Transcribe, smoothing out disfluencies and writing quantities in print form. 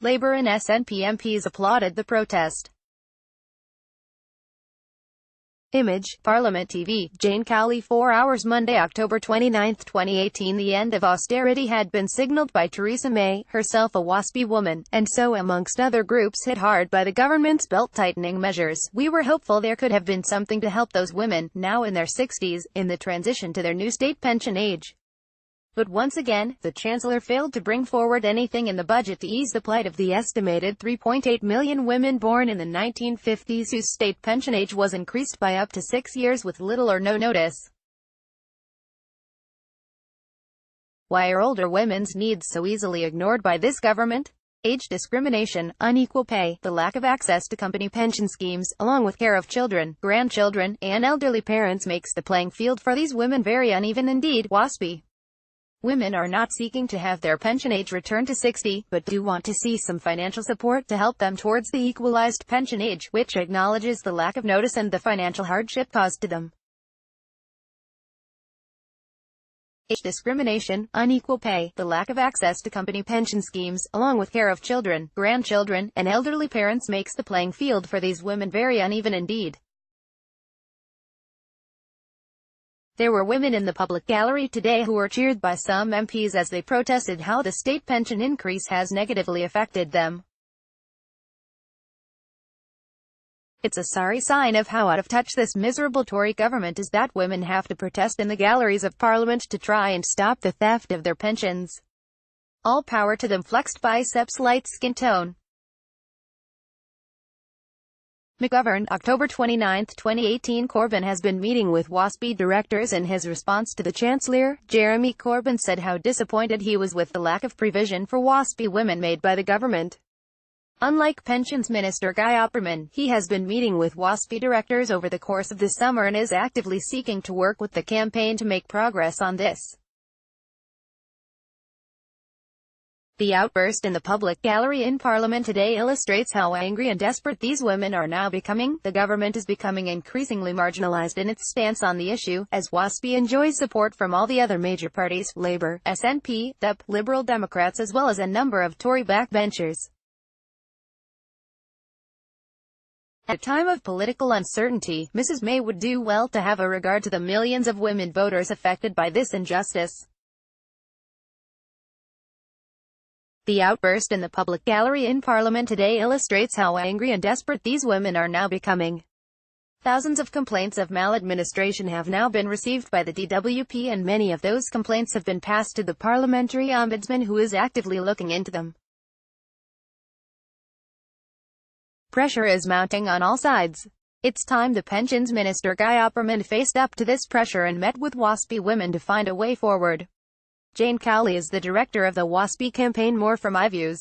Labour and SNP MPs applauded the protest. Image, Parliament TV, Jane Cowley 4 hours Monday, October 29, 2018. The end of austerity had been signalled by Theresa May, herself a Waspi woman, and so amongst other groups hit hard by the government's belt-tightening measures. We were hopeful there could have been something to help those women, now in their 60s, in the transition to their new state pension age. But once again, the Chancellor failed to bring forward anything in the budget to ease the plight of the estimated 3.8 million women born in the 1950s whose state pension age was increased by up to 6 years with little or no notice. Why are older women's needs so easily ignored by this government? Age discrimination, unequal pay, the lack of access to company pension schemes, along with care of children, grandchildren, and elderly parents makes the playing field for these women very uneven indeed. Waspi. Women are not seeking to have their pension age returned to 60, but do want to see some financial support to help them towards the equalized pension age, which acknowledges the lack of notice and the financial hardship caused to them. Age discrimination, unequal pay, the lack of access to company pension schemes, along with care of children, grandchildren, and elderly parents makes the playing field for these women very uneven indeed. There were women in the public gallery today who were cheered by some MPs as they protested how the state pension increase has negatively affected them. It's a sorry sign of how out of touch this miserable Tory government is that women have to protest in the galleries of Parliament to try and stop the theft of their pensions. All power to them. Flexed biceps, light skin tone. McGovern, October 29, 2018. Corbyn has been meeting with Waspi directors. In his response to the Chancellor, Jeremy Corbyn said how disappointed he was with the lack of provision for Waspi women made by the government. Unlike Pensions Minister Guy Opperman, he has been meeting with Waspi directors over the course of this summer and is actively seeking to work with the campaign to make progress on this. The outburst in the public gallery in Parliament today illustrates how angry and desperate these women are now becoming. The government is becoming increasingly marginalised in its stance on the issue, as Waspi enjoys support from all the other major parties, Labour, SNP, DUP, Liberal Democrats as well as a number of Tory backbenchers. At a time of political uncertainty, Mrs. May would do well to have a regard to the millions of women voters affected by this injustice. The outburst in the public gallery in Parliament today illustrates how angry and desperate these women are now becoming. Thousands of complaints of maladministration have now been received by the DWP, and many of those complaints have been passed to the Parliamentary Ombudsman, who is actively looking into them. Pressure is mounting on all sides. It's time the Pensions Minister Guy Opperman faced up to this pressure and met with Waspi women to find a way forward. Jane Cowley is the director of the Waspi campaign. More from iViews.